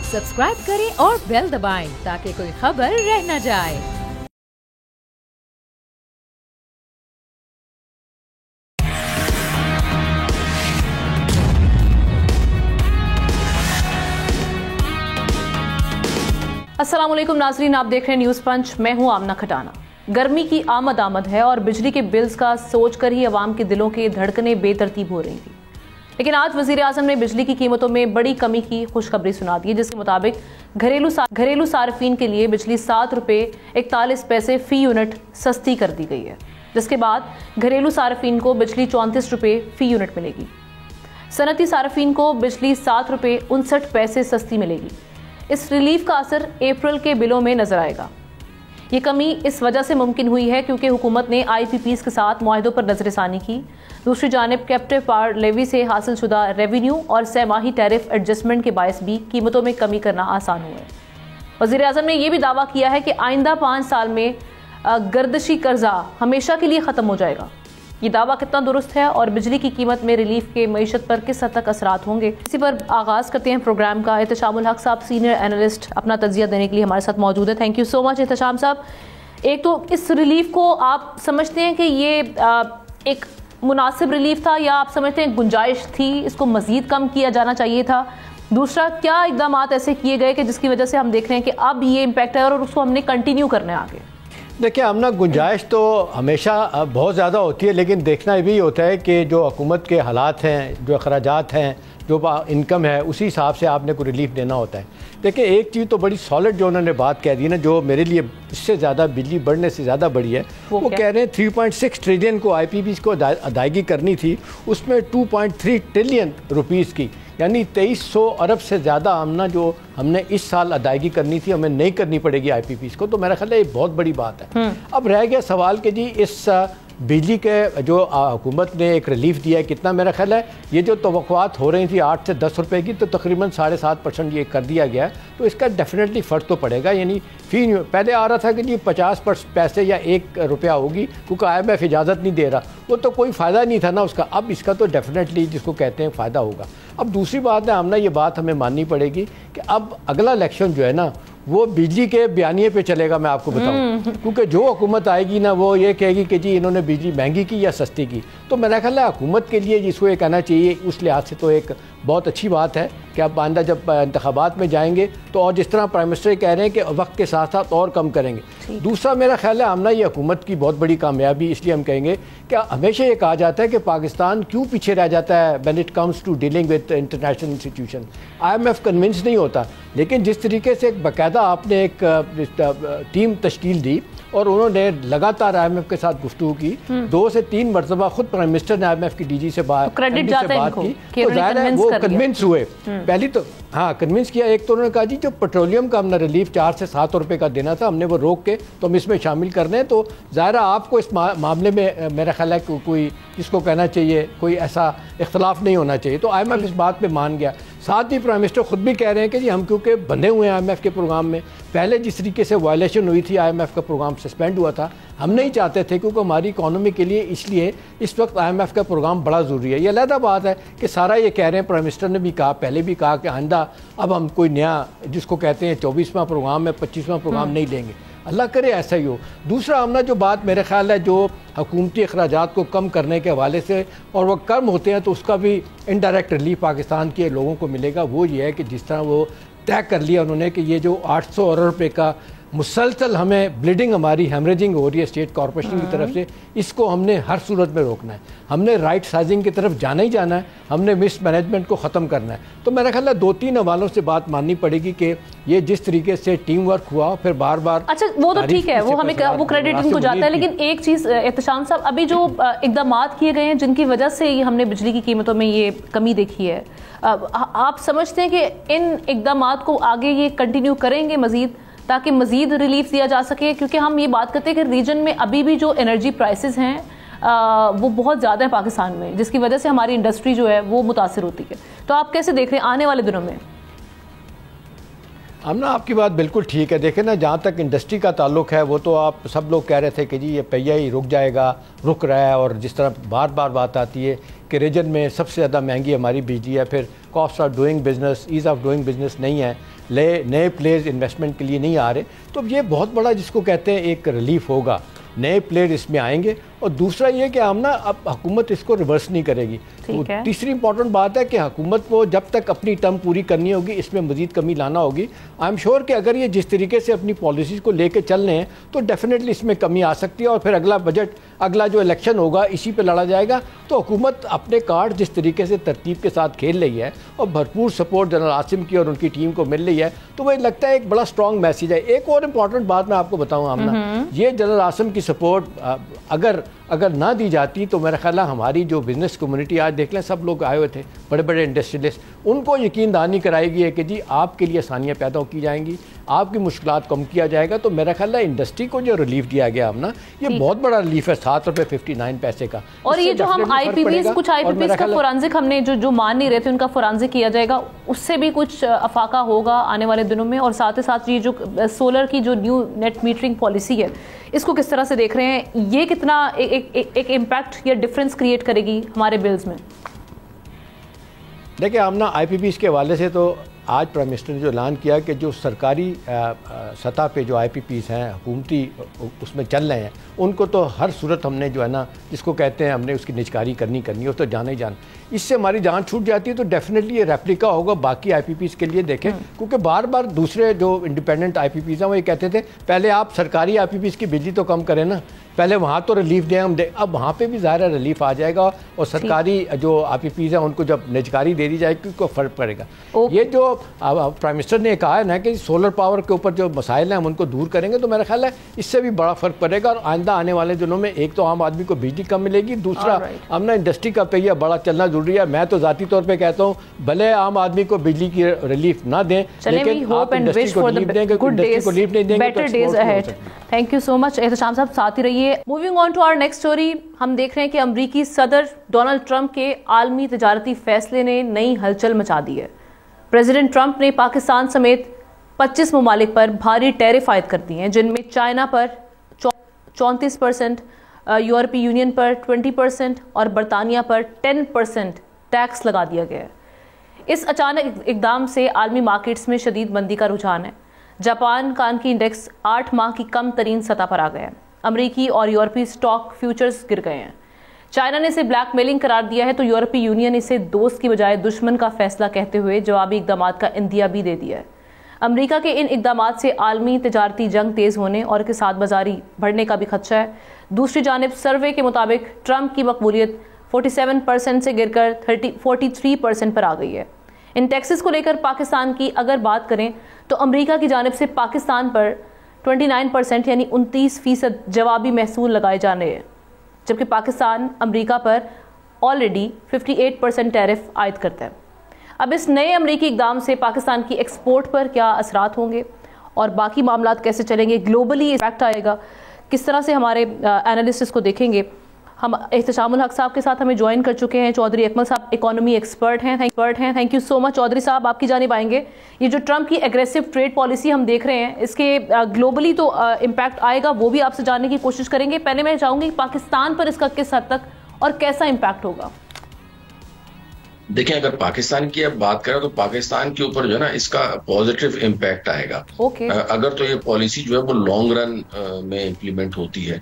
Subscribe करें और bell दबाएं ताकि कोई खबर रह न जाए। अस्सलाम वालेकुम नाज़रीन, आप देख रहे हैं न्यूज़ पंच। मैं हूं आमना खटाना। गर्मी की आमद है और बिजली के बिल्स का सोचकर ही अवाम के दिलों की धड़कनें बेतरतीब हो रही थी। लेकिन आज वज़ीर आज़म ने बिजली की कीमतों में बड़ी कमी की खुशखबरी सुना दी है, जिसके मुताबिक घरेलू सार्फिन के लिए बिजली 7 रुपये 41 पैसे फ़ी यूनिट सस्ती कर दी गई है, जिसके बाद घरेलू सार्फिन को बिजली 34 रुपये फ़ी यूनिट मिलेगी। सनती सार्फिन को बिजली 7 रुपये 59 पैसे सस्ती मिलेगी। इस रिलीफ का असर अप्रैल के बिलों में नजर आएगा। ये कमी इस वजह से मुमकिन हुई है क्योंकि हुकूमत ने IPPs के साथ मुआहदों पर नजरसानी की। दूसरी जानिब कैप्टिव पावर लेवी से हासिल शुदा रेवेन्यू और सहमाही टैरिफ एडजस्टमेंट के बायस भी कीमतों में कमी करना आसान हुआ है। वज़ीर आज़म ने यह भी दावा किया है कि आइंदा 5 साल में गर्दिशी कर्जा हमेशा के लिए ख़त्म हो जाएगा। ये दावा कितना दुरुस्त है और बिजली की कीमत में रिलीफ के मईशत पर किस हद तक असरात होंगे, इसी पर आगाज़ करते हैं प्रोग्राम का। एहतशामुल हक साहब सीनियर एनालिस्ट अपना तजिया देने के लिए हमारे साथ मौजूद है। Thank you so much Ehtesham साहब। एक तो इस रिलीफ को आप समझते हैं कि ये एक मुनासिब रिलीफ था या आप समझते हैं गुंजाइश थी, इसको मज़ीद कम किया जाना चाहिए था? दूसरा, क्या इकदाम ऐसे किए गए कि जिसकी वजह से हम देख रहे हैं कि अब ये इम्पैक्ट है और उसको हमने कंटिन्यू करना है आगे? देखिए, हमने गुंजाइश तो हमेशा बहुत ज़्यादा होती है, लेकिन देखना ये भी होता है कि जो हुकूमत के हालात हैं, जो अखराजात हैं, जो इनकम है, उसी हिसाब से आपने को रिलीफ देना होता है। देखिए, एक चीज़ तो बड़ी सॉलिड जो उन्होंने बात कह दी ना, जो मेरे लिए इससे ज़्यादा बिजली बढ़ने से ज़्यादा बड़ी है, वो कह रहे हैं 3.6 ट्रिलियन को IPPs को अदायगी करनी थी, उसमें 2.3 ट्रिलियन रुपीज़ की, यानी 2300 अरब से ज़्यादा आमना जो हमने इस साल अदायगी करनी थी, हमें नहीं करनी पड़ेगी IPPs को। तो मेरा ख्याल है ये बहुत बड़ी बात है। अब रह गया सवाल कि जी इस बिजली के जो हुकूमत ने एक रिलीफ दिया है कितना, मेरा ख्याल है ये जो तवक्कुआत हो रही थी 8 से 10 रुपए की, तो तकरीबन 7.5% ये कर दिया गया है। तो इसका डेफिनेटली फ़र्क तो पड़ेगा। यानी फ़ी पहले आ रहा था कि जी 50 पैसे या 1 रुपया होगी, क्योंकि IMF इजाज़त नहीं दे रहा, वो तो कोई फ़ायदा नहीं था ना उसका। अब इसका तो डेफिनेटली जिसको कहते हैं फ़ायदा होगा। अब दूसरी बात है हमने ये बात हमें माननी पड़ेगी कि अब अगला इलेक्शन जो है ना, वो बिजली के बयानिए पे चलेगा। मैं आपको बताऊं, क्योंकि जो हुकूमत आएगी ना, वो ये कहेगी कि जी इन्होंने बिजली महंगी की या सस्ती की। तो मेरा ख्याल है हुकूमत के लिए जिसको ये कहना चाहिए, उस लिहाज से तो एक बहुत अच्छी बात है कि अब आइंदा जब इंतखाबात में जाएंगे तो, और जिस तरह प्राइम मिनिस्टर कह रहे हैं कि वक्त के साथ साथ और कम करेंगे। दूसरा मेरा ख्याल है हमने ये हुकूमत की बहुत बड़ी कामयाबी इसलिए हम कहेंगे कि हमेशा ये कहा जाता है कि पाकिस्तान क्यों पीछे रह जाता है when it comes to dealing with international institution. IMF convince नहीं होता, लेकिन जिस तरीके से एक बाकायदा आपने एक टीम तश्कील दी और उन्होंने लगातार IMF के साथ गुफ्तगू की, 2 से 3 मरतबा खुद प्राइम मिनिस्टर ने IMF की DG से बात की, तो ज़ाहिर है वो कन्विंस हुए। पहली तो हाँ कन्विंस किया। एक तो उन्होंने कहा जी जो पेट्रोलियम का हमने रिलीफ 4 से 7 रुपये का देना था, हमने वो रोक के तो हम इसमें शामिल कर रहे हैं। तो ज़ाहिर है आपको इस मामले में मेरा ख्याल है कोई इसको कहना चाहिए, कोई ऐसा इख्तलाफ नहीं होना चाहिए। तो IMF इस बात पे मान गया। साथ ही प्राइम मिनिस्टर खुद भी कह रहे हैं कि जी हम क्योंकि बंधे हुए हैं IMF के प्रोग्राम में, पहले जिस तरीके से वायलेशन हुई थी, IMF का प्रोग्राम सस्पेंड हुआ था, हम नहीं चाहते थे क्योंकि हमारी इकॉनमी के लिए इसलिए इस वक्त IMF का प्रोग्राम बड़ा ज़रूरी है। ये अलग बात है कि सारा ये कह रहे हैं, प्राइम मिनिस्टर ने भी कहा, पहले भी कहा कि आइंदा अब हम कोई नया जिसको कहते हैं 24वां प्रोग्राम है, 25वां प्रोग्राम नहीं लेंगे। अल्लाह करे ऐसा ही हो। दूसरा हमने जो बात मेरे ख्याल है जो हुकूमती अखराजात को कम करने के हवाले से, और वह कम होते हैं तो उसका भी इनडायरेक्ट रिलीफ पाकिस्तान के लोगों को मिलेगा, वो ये है कि जिस तरह वो तय कर लिया उन्होंने कि ये जो 800 अरब रुपये का मुसलसल हमें ब्लीडिंग हमारी हेमरेजिंग हो रही है स्टेट कॉर्पोरेशन की तरफ से, इसको हमने हर सूरत में रोकना है। हमने राइट साइजिंग की तरफ जाना ही जाना है, हमने मिस मैनेजमेंट को ख़त्म करना है। तो मेरा ख्याल है 2-3 हवालों से बात माननी पड़ेगी कि ये जिस तरीके से टीम वर्क हुआ, फिर बार बार अच्छा वो तो ठीक है, वो हमें वो क्रेडिट उनको जाता है। लेकिन एक चीज़ एहतशाम साहब, अभी जो इकदाम किए गए हैं जिनकी वजह से ये हमने बिजली की कीमतों में ये कमी देखी है, आप समझते हैं कि इन इकदाम को आगे ये कंटिन्यू करेंगे मजीद, ताकि मजीद रिलीफ दिया जा सके? क्योंकि हम ये बात करते हैं कि रीजन में अभी भी जो एनर्जी प्राइसेस हैं वो बहुत ज़्यादा है पाकिस्तान में, जिसकी वजह से हमारी इंडस्ट्री जो है वो मुतासर होती है। तो आप कैसे देख रहे हैं आने वाले दिनों में? हमना आपकी बात बिल्कुल ठीक है। देखें ना, जहाँ तक इंडस्ट्री का ताल्लुक है वो तो आप सब लोग कह रहे थे कि जी ये पहिया ही रुक जाएगा, रुक रहा है। और जिस तरह बार बार बात आती है कि रीजन में सबसे ज़्यादा महंगी हमारी बिजली है, फिर cost of doing business, ease of doing business नहीं है, नए प्लेयर्स इन्वेस्टमेंट के लिए नहीं आ रहे, तो ये बहुत बड़ा जिसको कहते हैं एक रिलीफ होगा, नए प्लेयर इसमें आएंगे। और दूसरा ये कि हम ना अब हुकूमत इसको रिवर्स नहीं करेगी। तो तीसरी इंपॉर्टेंट बात है कि हुकूमत को जब तक अपनी टर्म पूरी करनी होगी, इसमें मज़ीद कमी लाना होगी। आई एम श्योर कि अगर ये जिस तरीके से अपनी पॉलिसीज़ को लेकर चल रहे हैं तो डेफिनेटली इसमें कमी आ सकती है। और फिर अगला बजट, अगला जो इलेक्शन होगा इसी पे लड़ा जाएगा। तो हुकूमत अपने कार्ड जिस तरीके से तरतीब के साथ खेल रही है और भरपूर सपोर्ट जनरल आसिम की और उनकी टीम को मिल रही है, तो वही लगता है एक बड़ा स्ट्रॉन्ग मैसेज है। एक और इम्पॉर्टेंट बात मैं आपको बताऊँ आमना, ये जनरल आसिम की सपोर्ट अगर ना दी जाती तो मेरा ख्याल है हमारी जो बिज़नेस कम्युनिटी, आज देख लें सब लोग आए हुए थे, बड़े बड़े इंडस्ट्रियलिस्ट, उनको यकीन दहानी कराएगी है कि जी आपके लिए आसानियाँ पैदा की जाएंगी, आपकी मुश्किलात कम किया जाएगा। तो मेरा ख्याल है इंडस्ट्री को जो रिलीफ दिया गया हमना, ये बहुत बड़ा रिलीफ है, 7 रुपये 59 पैसे का। और ये जो हम आईपीपीज़, कुछ आईपीपीज़ का फोरेंसिक हमने जो मान नहीं रहे थे उनका फोरेंसिक किया जाएगा, उससे भी कुछ अफाका होगा आने वाले दिनों में। और साथ ही साथ ये जो सोलर की जो न्यू नेट मीटरिंग पॉलिसी है, इसको किस तरह से देख रहे हैं, ये कितना एक इम्पैक्ट या डिफरेंस क्रिएट करेगी हमारे बिल्स में? देखिए हम ना आईपीपीज़ के हवाले से तो आज प्राइम मिनिस्टर ने जो ऐलान किया कि जो सरकारी सतह पे जो आईपीपीज़ हैं हुकूमती उसमें चल रहे हैं, उनको तो हर सूरत हमने जो है ना, जिसको कहते हैं हमने उसकी निजकारी करनी है, तो जाना ही जाना। इससे हमारी जान छूट जाती है तो डेफिनेटली ये रेप्लिका होगा बाकी आईपीपीज़ के लिए। देखें, क्योंकि बार बार दूसरे जो इंडिपेंडेंट आईपीपीज़ हैं वो ये कहते थे पहले आप सरकारी आईपीपीज़ की बिजली तो कम करें ना, पहले वहाँ तो रिलीफ दें हम अब वहाँ पे भी ज़ाहिर रिलीफ आ जाएगा। और सरकारी जो आईपीपीज़ हैं उनको जब निजकारी दे दी जाएगी तो फ़र्क पड़ेगा। ये जो प्राइम मिनिस्टर ने कहा है ना कि सोलर पावर के ऊपर जो मसाइल हैं हम उनको दूर करेंगे, तो मेरा ख्याल है इससे भी बड़ा फ़र्क पड़ेगा। और आइंदा आने वाले दिनों में एक तो आम आदमी को बिजली कम मिलेगी, दूसरा हम ना इंडस्ट्री का पहिया बड़ा चलना जरूरी है। मैं तो ज़ाती तौर पर कहता हूँ भले आम आदमी को बिजली की रिलीफ ना दें, लेकिन आप इंडस्ट्री को रिलीफ देंगे, इंडस्ट्री को रिलीफ नहीं देंगे। Thank you so much Ehtesham sahab, साथ ही रहिए। Moving on to our next story, हम देख रहे हैं कि अमरीकी सदर डोनाल्ड ट्रंप के आलमी तिजारती फैसले ने नई हलचल मचा दी है। प्रेसिडेंट ट्रंप ने पाकिस्तान समेत 25 ममालिक पर भारी टैरिफ आयद कर दिए हैं, जिनमें चाइना पर 34%, यूरोपीय यूनियन पर 20% और बरतानिया पर 10% टैक्स लगा दिया गया है। इस अचानक इकदाम से आलमी मार्केट्स में शदीद मंदी का रुझान है। जापान का की इंडेक्स 8 माह की कम तरीन सतह पर आ गया है। अमरीकी और यूरोपीय स्टॉक फ्यूचर्स गिर गए हैं। चाइना ने इसे ब्लैकमेलिंग करार दिया है, तो यूरोपीय यूनियन इसे दोस्त की बजाय दुश्मन का फैसला कहते हुए जवाबी इकदाम का इंदिया भी दे दिया है। अमरीका के इन इकदाम से आलमी तिजारती जंग तेज होने और के साथ बाजारी बढ़ने का भी खदशा है। दूसरी जानिब सर्वे के मुताबिक ट्रंप की मकबूलियत 47% से गिरकर 43% पर आ गई है। इन टैक्सेस को लेकर पाकिस्तान की अगर बात करें तो अमरीका की जानिब से पाकिस्तान पर 29% यानी 29% जवाबी महसूल लगाए जाने हैं, जबकि पाकिस्तान अमरीका पर ऑलरेडी 58% टैरिफ आयद करता है। अब इस नए अमरीकी इकदाम से पाकिस्तान की एक्सपोर्ट पर क्या असरात होंगे और बाकी मामलात कैसे चलेंगे, ग्लोबली इफेक्ट आएगा, किस तरह से हमारे एनालिस्ट इसको देखेंगे। हम एहतशामुल हक साहब के साथ हमें ज्वाइन कर चुके हैं। चौधरी अकमल साहब इकोनॉमी एक्सपर्ट हैं। Thank you so much Chaudhry sahab, आपकी जानिब आएंगे। ये जो ट्रंप की एग्रेसिव ट्रेड पॉलिसी हम देख रहे हैं, इसके ग्लोबली तो इम्पैक्ट आएगा, वो भी आपसे जानने की कोशिश करेंगे। पहले मैं चाहूँगी पाकिस्तान पर इसका किस हद तक और कैसा इम्पैक्ट होगा? देखिए, अगर पाकिस्तान की अब बात करें तो पाकिस्तान के ऊपर जो है ना इसका पॉजिटिव इम्पैक्ट आएगा। अगर तो ये पॉलिसी जो है वो लॉन्ग रन में इम्प्लीमेंट होती है।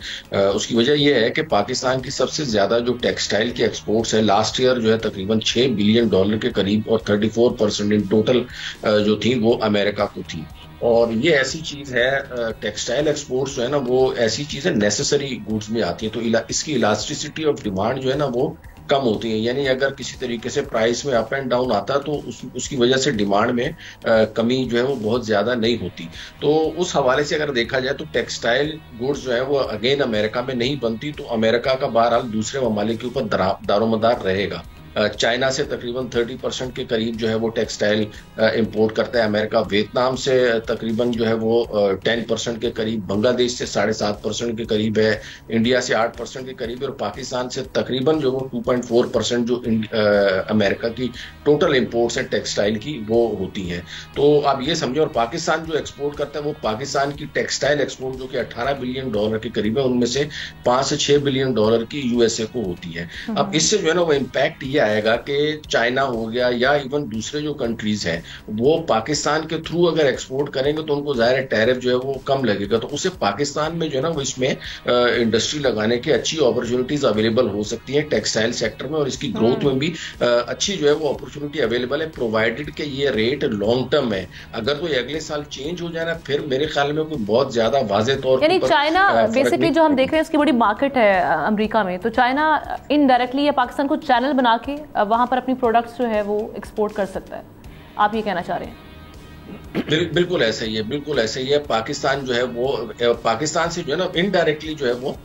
उसकी वजह ये है कि पाकिस्तान की सबसे ज्यादा जो टेक्सटाइल की एक्सपोर्ट्स है लास्ट ईयर जो है तकरीबन $6 बिलियन के करीब और 34% इन टोटल जो थी वो अमेरिका को थी। और ये ऐसी चीज है, टेक्सटाइल एक्सपोर्ट्स जो है ना वो ऐसी चीज है नेसेसरी गुड्स में आती है, तो इसकी इलास्टिसिटी ऑफ डिमांड जो है ना वो कम होती है। यानी अगर किसी तरीके से प्राइस में अप एंड डाउन आता है तो उसकी वजह से डिमांड में कमी जो है वो बहुत ज्यादा नहीं होती। तो उस हवाले से अगर देखा जाए तो टेक्सटाइल गुड्स जो है वो अगेन अमेरिका में नहीं बनती, तो अमेरिका का बहरहाल दूसरे ममालिक के ऊपर दारोमदार रहेगा। चाइना से तकरीबन 30% के करीब जो है वो टेक्सटाइल इंपोर्ट करता है अमेरिका, वियतनाम से तकरीबन जो है वो 10% के करीब, बांग्लादेश से 7.5% के करीब है, इंडिया से 8% के करीब है, और पाकिस्तान से तकरीबन जो वो 2.4% जो अमेरिका की टोटल इंपोर्ट्स है टेक्सटाइल की वो होती है। तो आप ये समझो, और पाकिस्तान जो एक्सपोर्ट करता है वो पाकिस्तान की टेक्सटाइल एक्सपोर्ट जो कि $18 बिलियन के करीब है, उनमें से 5 से 6 बिलियन डॉलर की यूएसए को होती है। अब इससे जो है ना वो इम्पैक्ट ये आएगा कि चाइना हो गया या इवन दूसरे जो कंट्रीज हैं वो पाकिस्तान के थ्रू अगर एक्सपोर्ट करेंगे तो उनको ज़ाहिर टैरिफ जो है वो कम लगेगा, तो उससे पाकिस्तान में जो है ना वो इसमें इंडस्ट्री लगाने की अच्छी अपॉर्चुनिटीज अवेलेबल हो सकती है टेक्सटाइल सेक्टर में, और इसकी ग्रोथ में भी अच्छी जो है वो अपॉर्चुनिटी अवेलेबल है, प्रोवाइडेड कि ये रेट लॉन्ग टर्म है। अगर तो ये अगले साल चेंज हो जाए ना, फिर मेरे ख्याल में कोई बहुत ज्यादा वाज़ेह तौर पर चाइना बेसिकली जो हम देख रहे हैं इसकी बड़ी मार्केट है अमेरिका में, तो चाइना इनडायरेक्टली या पाकिस्तान को चैनल बना के वहां पर अपनी प्रोडक्ट्स जो है वो एक्सपोर्ट कर सकता है, आप ये कहना चाह रहे हैं? बिल्कुल ऐसा ही है, बिल्कुल ऐसा ही है। पाकिस्तान जो है वो पाकिस्तान से जो है ना इनडायरेक्टली जो है वो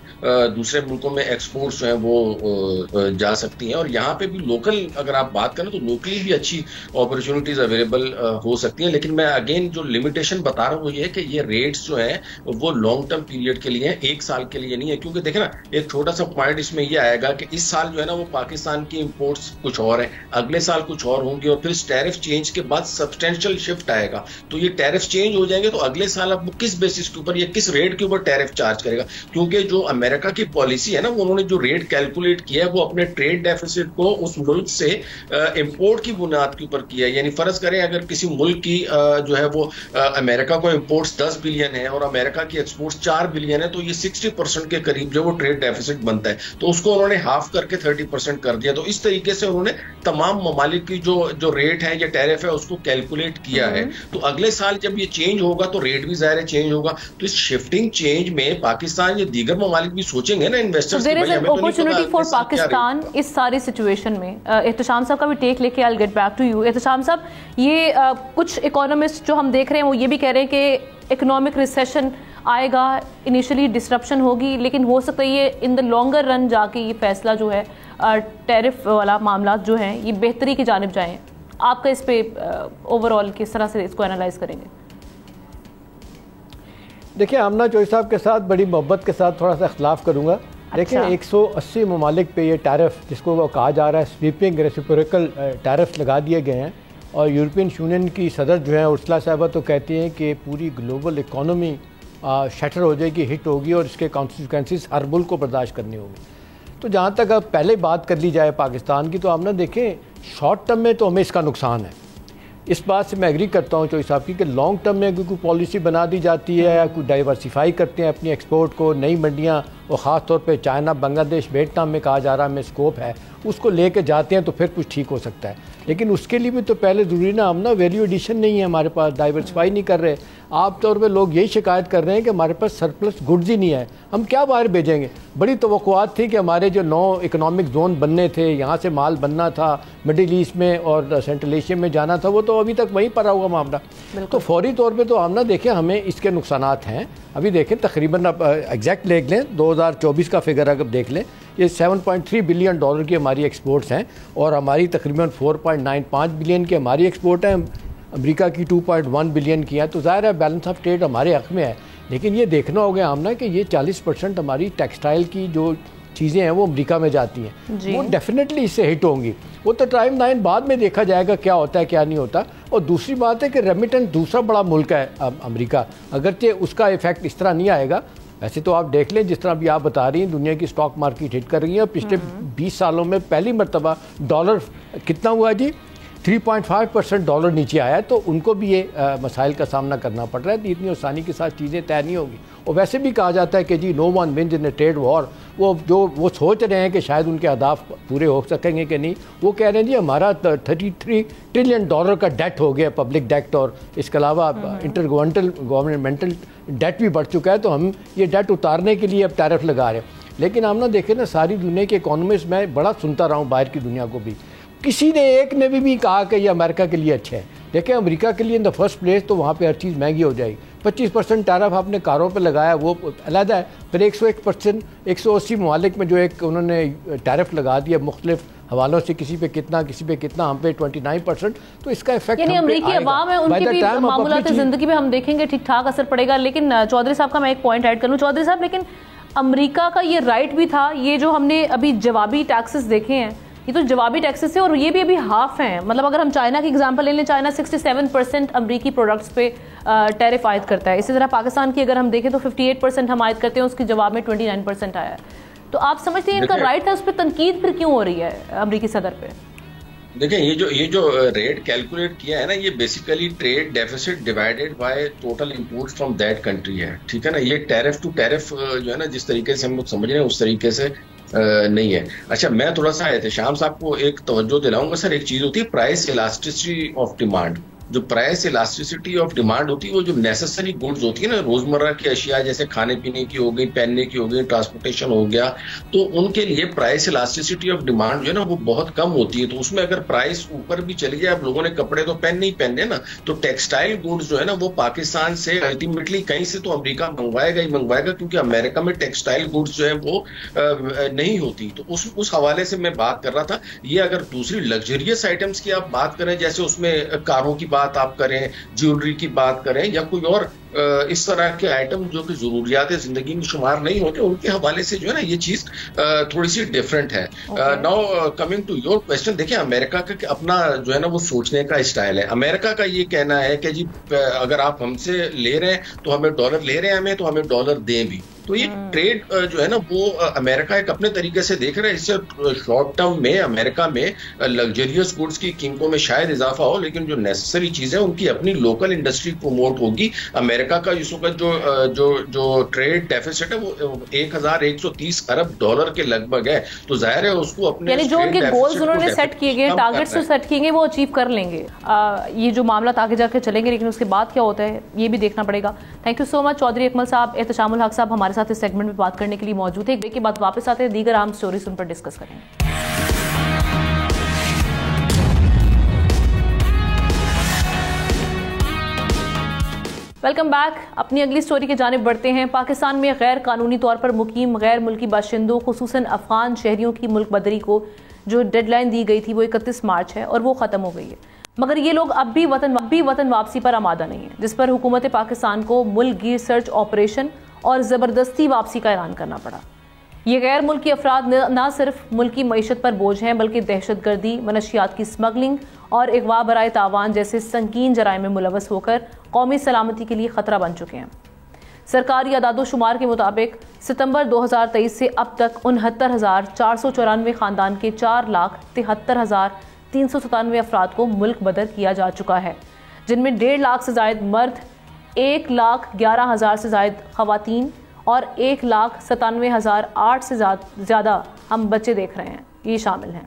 दूसरे मुल्कों में एक्सपोर्ट्स जो है वो जा सकती हैं, और यहाँ पे भी लोकल अगर आप बात करें तो लोकली भी अच्छी अपॉर्चुनिटीज अवेलेबल हो सकती हैं। लेकिन मैं अगेन जो लिमिटेशन बता रहा हूँ वो ये है कि ये रेट्स जो है वो लॉन्ग टर्म पीरियड के लिए है, एक साल के लिए नहीं है। क्योंकि देखें ना, एक छोटा सा पॉइंट इसमें यह आएगा कि इस साल जो है ना वो पाकिस्तान की इम्पोर्ट्स कुछ और है, अगले साल कुछ और होंगे, और फिर टैरिफ चेंज के बाद सब्सटेंशियल शिफ्ट आएगा। तो ये टैरिफ चेंज हो जाएंगे तो अगले साल अब किस बेसिस के ऊपर या किस रेट के ऊपर टैरिफ चार्ज करेगा? क्योंकि जो अमेरिका की पॉलिसी है ना, उन्होंने जो रेट कैलकुलेट किया है वो अपने ट्रेड डेफिसिट को उस मुल्क से इंपोर्ट की बुनियाद के ऊपर किया है। यानी फर्ज करें अगर किसी मुल्क की जो है वो अमेरिका को इंपोर्ट्स 10 बिलियन है और अमेरिका की एक्सपोर्ट्स 4 बिलियन है, तो ये 60% के करीब जो वो ट्रेड डेफिसिट बनता है, तो उसको उन्होंने हाफ करके 30% कर दिया। तो इस तरीके से उन्होंने तमाम ममालिक की जो रेट है या टैरिफ है उसको कैलकुलेट किया है। तो अगले साल जब ये चेंज होगा तो रेट भी ज़ाहिर चेंज होगा। तो इस शिफ्टिंग चेंज में पाकिस्तान या दीगर ममालिक भी सोचेंगे ना इन्वेस्टर्स, अपॉर्चुनिटी फॉर पाकिस्तान इस सारी सिचुएशन में। एहतशाम साहब का भी टेक लेके I get back to you. Ehtesham sahab, ये कुछ इकोनॉमिस्ट जो हम देख रहे हैं वो ये भी कह रहे हैं कि इकोनॉमिक रिसेशन आएगा, इनिशियली डिसरप्शन होगी, लेकिन हो सकता है ये इन द लॉन्गर रन जाके ये फैसला जो है टैरिफ वाला मामला जो है ये बेहतरी की जानिब जाएं। आपका इस पे ओवरऑल किस तरह से इसको एनालाइज करेंगे? देखिए, आमना चौधरी साहब के साथ बड़ी मोहब्बत के साथ थोड़ा सा इख्तलाफ करूँगा। देखिए, 180 ममालिक पे ये टैरिफ जिसको वो कहा जा रहा है स्वीपिंग रेसिप्रोकल टैरिफ लगा दिए गए हैं, और यूरोपियन यूनियन की सदर जो है उर्सुला साहिबा तो कहती हैं कि पूरी ग्लोबल इकॉनमी शटर हो जाएगी, हिट होगी, और इसके कॉन्सिक्वेंसेस हर मुल्क को बर्दाश्त करनी होगी। तो जहाँ तक अब पहले बात कर ली जाए पाकिस्तान की, तो आप ना देखें शॉर्ट टर्म में तो हमें इसका नुकसान है, इस बात से मैं एग्री करता हूँ चौधरी साहब की कि लॉन्ग टर्म में कोई पॉलिसी बना दी जाती है या कोई डाइवर्सिफाई करते हैं अपनी एक्सपोर्ट को, नई मंडियाँ और ख़ास तौर पे चाइना, बांग्लादेश, वियतनाम में कहा जा रहा है में स्कोप है, उसको लेके जाते हैं तो फिर कुछ ठीक हो सकता है। लेकिन उसके लिए भी तो पहले ज़रूरी ना, हम ना वैल्यू एडिशन नहीं है हमारे पास, डाइवर्सिफाई नहीं कर रहे। आम तौर पे लोग यही शिकायत कर रहे हैं कि हमारे पास सरप्लस गुड्स ही नहीं है, हम क्या बाहर भेजेंगे। बड़ी तवक्कुआत थी कि हमारे जो 9 इकोनॉमिक जोन बनने थे, यहाँ से माल बनना था मिडिल ईस्ट में और सेंट्रल एशिया में जाना था, वो तो अभी तक वहीं पड़ा हुआ मामला। तो फौरी तौर पर तो हम ना देखें हमें इसके नुकसानात हैं। अभी देखें तकरीबन आप एग्जैक्ट देख लें 2024 का फिगर अगर देख लें, ये $7.3 बिलियन की हमारी एक्सपोर्ट्स हैं, और हमारी तकरीबन 4.95 बिलियन की हमारी एक्सपोर्ट है, अमेरिका की 2.1 बिलियन की है। तो ज़ाहिर है बैलेंस ऑफ ट्रेड हमारे हक़ में है। लेकिन ये देखना होगा हमने कि ये 40% हमारी टेक्सटाइल की जो चीज़ें हैं वो अमेरिका में जाती हैं, वो डेफिनेटली इससे हिट होंगी। वो तो टाइम लाइन बाद में देखा जाएगा क्या होता है क्या नहीं होता। और दूसरी बात है कि रेमिटेंस दूसरा बड़ा मुल्क है अमेरिका, अगरचे उसका इफेक्ट इस तरह नहीं आएगा। वैसे तो आप देख लें जिस तरह भी आप बता रही हैं दुनिया की स्टॉक मार्केट हिट कर रही है, पिछले 20 सालों में पहली मरतबा डॉलर कितना हुआ जी, 3.5% डॉलर नीचे आया है। तो उनको भी ये मसाइल का सामना करना पड़ रहा है। तो इतनी आसानी के साथ चीज़ें तय नहीं होगी। और वैसे भी कहा जाता है कि जी no one wins in a trade war, वो सोच रहे हैं कि शायद उनके अहदाफ पूरे हो सकेंगे कि नहीं। वो कह रहे हैं जी हमारा 33 ट्रिलियन डॉलर का डेट हो गया, पब्लिक डेट, और इसके अलावा इंटर गवर्नमेंटल डेट भी बढ़ चुका है। तो हम ये डेट उतारने के लिए अब टैरिफ लगा रहे हैं। लेकिन हम ना देखें ना, सारी दुनिया के इकोनॉमिस्ट मैं बड़ा सुनता रहा हूँ बाहर की दुनिया को भी, किसी ने एक ने भी कहा कि ये अमेरिका के लिए अच्छा है। देखें अमेरिका के लिए इन द फर्स्ट प्लेस तो वहाँ पे हर चीज़ महंगी हो जाएगी। 25% टैरिफ आपने कारों पे लगाया वो अलग है, फिर 101% 180 ममालिक में जो एक उन्होंने टैरिफ लगा दिया मुख्तलिफ हवालों से किसी पे कितना, हम पे 29%, तो इसका इफेक्ट यानी अमरीकी अवाम है, उनकी भी मामूलात ज़िंदगी में हम देखेंगे ठीक ठाक असर पड़ेगा। लेकिन चौधरी साहब का मैं एक पॉइंट ऐड कर लूँ चौधरी साहब, लेकिन अमेरिका का ये राइट भी था, ये जो हमने अभी जवाबी टैक्सेस देखे हैं, ये तो जवाबी टैक्सेस है और ये भी अभी हाफ हैं। मतलब अगर हम चाइना की एग्जांपल ले लें, चाइना 67% अमरीकी प्रोडक्ट्स पे टैरिफ आयद करता है। इसी तरह पाकिस्तान की अगर हम देखें तो 58% हम आयद करते हैं, उसके जवाब में 29% आया है। तो आप समझते हैं इनका राइट है, उस पर तनकीद फिर क्यों हो रही है अमरीकी सदर पे? देखिए, ये जो रेट कैलकुलेट किया है ना, ये basically trade deficit divided by total imports from that country है, ठीक है ना। ये टैरिफ टू टैरिफ जो है ना, जिस तरीके से हम लोग समझ रहे हैं उस तरीके से नहीं है। अच्छा, मैं थोड़ा सा एहतशाम साहब को एक तवज्जो दिलाऊंगा सर। एक चीज होती है प्राइस इलास्टिसिटी ऑफ डिमांड। जो प्राइस इलास्टिसिटी ऑफ डिमांड होती है, वो जो नेसेसरी गुड्स होती है ना, रोजमर्रा की अशिया जैसे खाने पीने की हो गई, पहनने की हो गई, ट्रांसपोर्टेशन हो गया, तो उनके लिए प्राइस इलास्टिसिटी ऑफ डिमांड जो है ना वो बहुत कम होती है। तो उसमें अगर प्राइस ऊपर भी चली जाए, अब लोगों ने कपड़े तो पहनने ही पहनने ना, तो टेक्सटाइल गुड्स जो है ना वो पाकिस्तान से अल्टीमेटली कहीं से तो अमेरिका मंगवाएगा ही मंगवाएगा, क्योंकि अमेरिका में टेक्सटाइल गुड्स जो है वो नहीं होती। तो उस हवाले से मैं बात कर रहा था। ये अगर दूसरी लग्जरियस आइटम्स की आप बात करें, जैसे उसमें कारों की बात आप करें, ज्वेलरी की बात करें, या कोई और इस तरह के आइटम जो कि जरूरियात जिंदगी में शुमार नहीं होते, उनके हवाले से जो है ना ये चीज थोड़ी सी डिफरेंट है। Now coming to your question, देखिए अमेरिका का अपना जो है ना वो सोचने का स्टाइल है। अमेरिका का ये कहना है कि जी अगर आप हमसे ले रहे हैं तो हमें डॉलर, ले रहे हैं हमें तो हमें डॉलर दें भी। तो ये ट्रेड जो है ना वो अमेरिका एक अपने तरीके से देख रहा है। इससे शॉर्ट टर्म में अमेरिका में लग्जरियस गुड्स की कीमतों में शायद इजाफा हो, लेकिन जो नेसेसरी चीजें उनकी अपनी लोकल इंडस्ट्री प्रमोट होगी। अमेरिका का इस वक्त जो ट्रेड डेफिसिट है वो 1130 अरब डॉलर के लगभग है। तो जाहिर है उसको अपने, यानी जो उनके गोल्स उन्होंने सेट किए गए, टारगेट्स जो सेट किए गए, वो अचीव कर लेंगे। ये जो मामला आगे जाकर चलेंगे, लेकिन उसके बाद क्या होता है ये भी देखना पड़ेगा। Thank you so much Chaudhry Akmal sahab, Ehteshamul हक साहब हमारे साथ इस सेगमेंट में बात करने के लिए मौजूद है। एक ब्रेक के बाद वापस आते हैं, दीगर अहम स्टोरीज उन पर डिस्कस करेंगे। Welcome back. अपनी अगली स्टोरी की जानिब बढ़ते हैं। पाकिस्तान में गैर कानूनी तौर पर मुकीम गैर मुल्की बाशिंदों खुसूसन अफगान शहरियों की मुल्क बदरी को जो डेडलाइन दी गई थी वो 31 मार्च है और वो ख़त्म हो गई है, मगर ये लोग अब भी वतन वापसी पर आमादा नहीं है, जिस पर हुकूमत पाकिस्तान को मुल्क गिर सर्च ऑपरेशन और ज़बरदस्ती वापसी का ऐलान करना पड़ा। ये गैर मुल्की अफराद न सिर्फ मुल्की मईशत पर बोझ हैं, बल्कि दहशतगर्दी, मनशियात की स्मगलिंग और अगवा बराए तावान जैसे संगीन जराइम में मुलवस होकर कौमी सलामती के लिए खतरा बन चुके हैं। सरकारी अदादोशुमार के मुताबिक सितंबर 2023 से अब तक 69,494 खानदान के 4,73,397 अफराद को मुल्क बदर किया जा चुका है, जिनमें 1.5 लाख से जायद मर्द, 1,11,000 से जायद खवातीन और 1,97,008 से ज़्यादा हम बच्चे देख रहे हैं, ये शामिल हैं।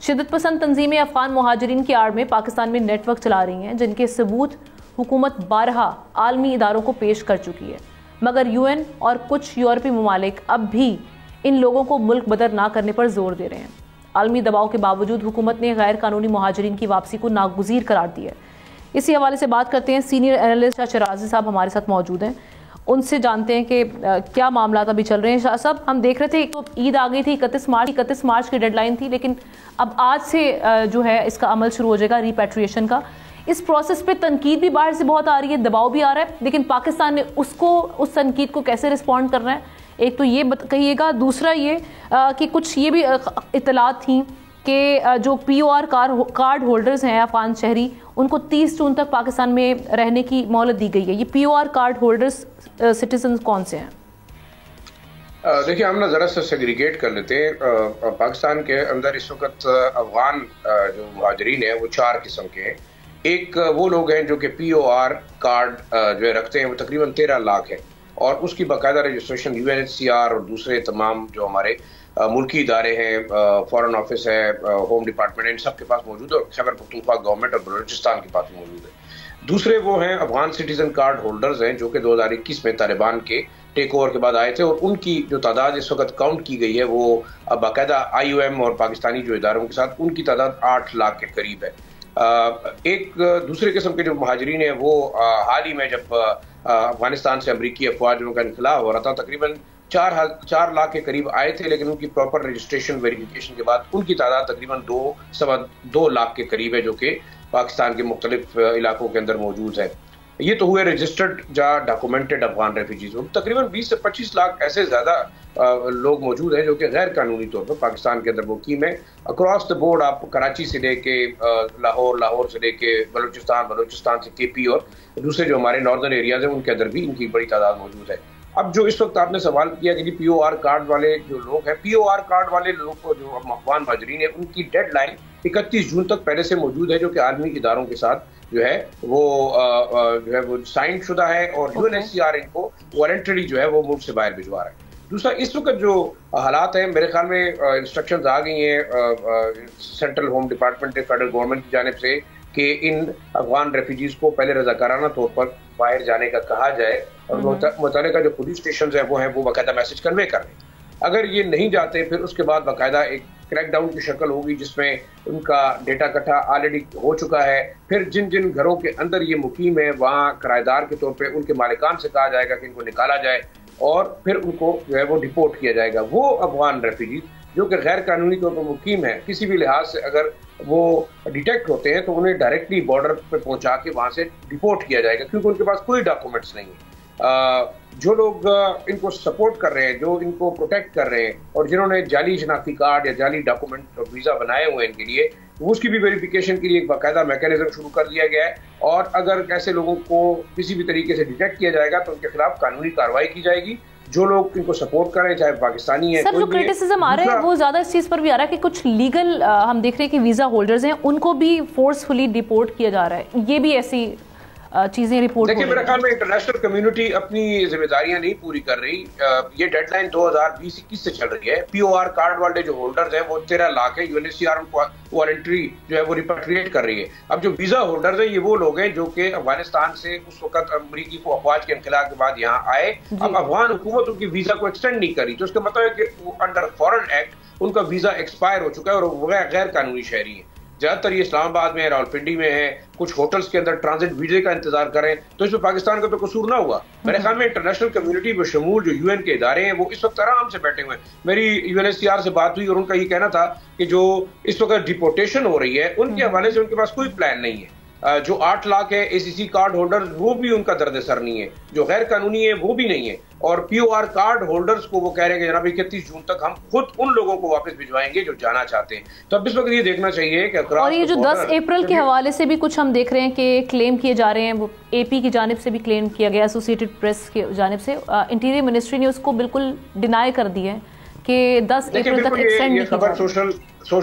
शिद्दत पसंद तंजीमें अफगान मुहाजिरीन की आड़ में पाकिस्तान में नेटवर्क चला रही हैं, जिनके सबूत हुकूमत 12 आलमी इदारों को पेश कर चुकी है, मगर UN और कुछ यूरोपीय ममालिक अब भी इन लोगों को मुल्क बदर ना करने पर जोर दे रहे हैं। आलमी दबाव के बावजूद हुकूमत ने गैर कानूनी मुहाजिरीन की वापसी को नागुज़ीर करार दिया है। इसी हवाले से बात करते हैं, सीनियर एनालिस्ट शाह शराजी साहब हमारे साथ मौजूद हैं, उनसे जानते हैं कि क्या मामला अभी चल रहे हैं। शाह साहब, हम देख रहे थे तो ईद आ गई थी, 31 मार्च की डेडलाइन थी, लेकिन अब आज से जो है इसका अमल शुरू हो जाएगा रिपैट्रिएशन का। इस प्रोसेस पे तनकीद भी बाहर से बहुत आ रही है, दबाव भी आ रहा है, लेकिन पाकिस्तान ने उस तनकीद को कैसे रिस्पॉन्ड कर रहा है, एक तो ये कहिएगा। दूसरा ये कि कुछ ये भी इतलात थी कि जो POR कार्ड होल्डर्स हैं अफगान शहरी, उनको 30 जून तक पाकिस्तान में रहने की मोहलत दी गई है। ये POR कार्ड होल्डर्स सिटीजन कौन से हैं? देखिए, हम ना ज़रा सा सेग्रीगेट कर लेते हैं। पाकिस्तान के अंदर इस वक्त अफगान जो मुहाजिरीन हैं वो 4 किस्म के हैं। एक वो लोग हैं जो कि POR कार्ड जो है रखते हैं, वो तकरीबन 13 लाख है, और उसकी बाकायदा रजिस्ट्रेशन UNHCR और दूसरे तमाम जो हमारे मुल्की इदारे हैं, फॉरेन ऑफिस है, होम डिपार्टमेंट, इन सब के पास मौजूद है, और खैबर पख्तूनख्वा गवर्नमेंट और बलूचिस्तान के पास मौजूद है। दूसरे वो हैं अफगान सिटीजन कार्ड होल्डर्स हैं, जो कि 2021 में तालिबान के टेक ओवर के बाद आए थे, और उनकी जो तादाद इस वक्त काउंट की गई है वो बाकायदा IOM और पाकिस्तानी जो इदारों के साथ उनकी तादाद 8 लाख के करीब है। एक दूसरे किस्म के जो मुहाजिरीन हैं वो हाल ही में जब अफगानिस्तान से अमरीकी अफवाज का इनकलाब हो रहा था, तकरीबन 4 लाख के करीब आए थे, लेकिन उनकी प्रॉपर रजिस्ट्रेशन वेरिफिकेशन के बाद उनकी तादाद तकरीबन 2 लाख के करीब है, जो कि पाकिस्तान के मुख्तलिफ इलाकों के अंदर मौजूद है। ये तो हुए रजिस्टर्ड या डॉक्यूमेंटेड अफगान रेफ्यूजीज। तकरीबन 20 से 25 लाख ऐसे ज्यादा लोग मौजूद हैं जो कि गैर कानूनी तौर पर पाकिस्तान के अंदर मुकीम है। अक्रॉस द बोर्ड आप कराची से लेके लाहौर से लेके बलूचिस्तान से केपी और दूसरे जो हमारे नॉर्दर्न एरियाज हैं उनके अंदर भी इनकी बड़ी तादाद मौजूद है। अब जो इस वक्त आपने सवाल किया कि POR कार्ड वाले जो लोग हैं, POR कार्ड वाले लोग को जो अफगान महाजरीन है उनकी डेडलाइन 31 जून तक पहले से मौजूद है, जो कि आर्मी इदारों के साथ जो है वो साइन शुदा है और UNHCR इनको वॉलंटरी जो है वो मुल्क से बाहर भिजवा रहा है। दूसरा, इस वक्त जो हालात हैं, मेरे ख्याल में इंस्ट्रक्शंस आ गई हैं central home department federal government की जानिब से कि इन अफगान रेफ्यूजीज को पहले रजाकाराना तौर पर बाहर जाने का कहा जाए और मुतल्लिका जो पुलिस स्टेशन है वो बाकायदा मैसेज कन्वे कर रहे हैं। अगर ये नहीं जाते फिर उसके बाद बाकायदा एक क्रैकडाउन की शक्ल होगी जिसमें उनका डेटा इकट्ठा ऑलरेडी हो चुका है। फिर जिन जिन घरों के अंदर ये मुकीम है वहाँ किराएदार के तौर पे उनके मालिकान से कहा जाएगा कि इनको निकाला जाए और फिर उनको जो है वो डिपोर्ट किया जाएगा। वो अफगान रेफ्यूजीज जो कि गैर कानूनी तौर पर मुकीम है, किसी भी लिहाज से अगर वो डिटेक्ट होते हैं तो उन्हें डायरेक्टली बॉर्डर पे पहुंचा के वहां से डिपोर्ट किया जाएगा, क्योंकि उनके पास कोई डॉक्यूमेंट्स नहीं है। जो लोग इनको सपोर्ट कर रहे हैं, जो इनको प्रोटेक्ट कर रहे हैं और जिन्होंने जाली शनाख्ती कार्ड या जाली डॉक्यूमेंट और वीज़ा बनाए हुए हैं इनके लिए, उसकी भी वेरिफिकेशन के लिए एक बाकायदा मैकेनिज्म शुरू कर दिया गया है। और अगर ऐसे लोगों को किसी भी तरीके से डिटेक्ट किया जाएगा तो उनके खिलाफ कानूनी कार्रवाई की जाएगी। जो लोग इनको सपोर्ट कर रहे हैं, चाहे पाकिस्तानी है, सर जो क्रिटिसिज्म आ रहा है वो ज्यादा इस चीज पर भी आ रहा है कि कुछ लीगल हम देख रहे हैं कि वीजा होल्डर्स हैं उनको भी फोर्सफुली डिपोर्ट किया जा रहा है। ये भी ऐसी चीजें रिपोर्ट देखिए, मेरे ख्याल में इंटरनेशनल कम्युनिटी अपनी जिम्मेदारियां नहीं पूरी कर रही। ये डेडलाइन 2020-21 से चल रही है। POR कार्ड वाले जो होल्डर्स हैं वो 13 लाख है। UNHCR उनको वॉलंटरी जो है वो रिपेट्रिएट कर रही है। अब जो वीजा होल्डर्स हैं ये वो लोग हैं जो कि अफगानिस्तान से उस वक्त अमरीकी को अफवाज के इनकलाब के बाद यहाँ आए। अब अफगान हुकूमत उनकी वीजा को एक्सटेंड नहीं करी, तो उसका मतलब है कि अंडर फॉरेन एक्ट उनका वीजा एक्सपायर हो चुका है और वो गैर कानूनी शहरी है। ज्यादातर ये इस्लामाबाद में, रावलपिंडी में है, कुछ होटल्स के अंदर ट्रांजिट वीजे का इंतजार करें, तो इसमें पाकिस्तान का तो कसूर ना हुआ। मेरे ख्याल में इंटरनेशनल कम्युनिटी बशमूल जो UN के इदारे हैं वो इस वक्त आराम से बैठे हुए हैं। मेरी UNHCR से बात हुई और उनका ये कहना था कि जो इस वक्त डिपोर्टेशन हो रही है उनके हवाले से उनके पास कोई प्लान नहीं है। जो 8 लाख है ACC कार्ड होल्डर्स वो भी उनका दर्द सर नहीं है, जो गैर कानूनी है वो भी नहीं है। और POR कार्ड होल्डर्स को वो कह रहे हैं कि जनाब 31 जून तक हम खुद उन लोगों को वापस भिजवाएंगे जो जाना चाहते हैं। तो अब इस वक्त ये देखना चाहिए कि और ये जो 10 अप्रैल के हवाले से भी कुछ हम देख रहे हैं कि क्लेम किए जा रहे हैं, वो AP की जानिब से भी क्लेम किया गया, एसोसिएटेड प्रेस की जानिब से। इंटीरियर मिनिस्ट्री ने उसको बिल्कुल डिनाई कर दिया है कि 10 अप्रैल तक एक्सटेंड नहीं किया।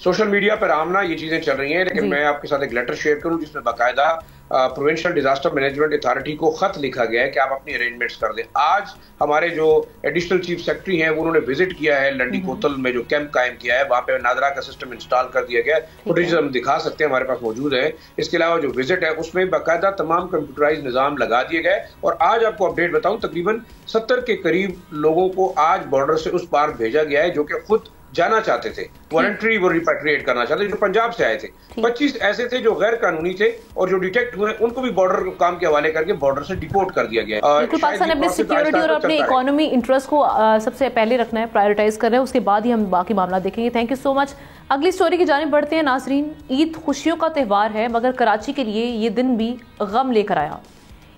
सोशल मीडिया पर आमना ये चीजें चल रही हैं, लेकिन मैं आपके साथ एक लेटर शेयर करूं जिसमें बाकायदा प्रोविंशियल डिजास्टर मैनेजमेंट अथॉरिटी को खत लिखा गया है कि आप अपनी अरेंजमेंट्स कर दें। आज हमारे जो एडिशनल चीफ सेक्रेटरी हैं उन्होंने विजिट किया है लंडी कोतल में, जो कैंप कायम किया है, वहां पे नादरा का सिस्टम इंस्टॉल कर दिया गया है। फुटेज हम दिखा सकते हैं, हमारे पास मौजूद है। इसके अलावा जो विजिट है उसमें बाकायदा तमाम कंप्यूटराइज निजाम लगा दिए गए। और आज आपको अपडेट बताऊं, तकरीबन 70 के करीब लोगों को आज बॉर्डर से उस पार भेजा गया है जो कि खुद जाना चाहते थे, वॉलंटरी वो रिपेट्रिएट करना चाहते थे, जो पंजाब से आए थे। 25 ऐसे थे जो गैर कानूनी थे और जो डिटेक्ट हुए उनको भी बॉर्डर काम के हवाले करके बॉर्डर से डिपोर्ट कर दिया गया। बिल्कुल, पाकिस्तान अपने सिक्योरिटी और अपने इकोनॉमी इंटरेस्ट को सबसे पहले रखना है, प्रायोरिटाइज कर रहे हैं, उसके बाद ही हम बाकी मामला देखेंगे। Thank you so much. अगली स्टोरी की जानिब बढ़ते हैं नाजरीन। ईद खुशियों का त्यौहार है, मगर कराची के लिए ये दिन भी गम लेकर आया।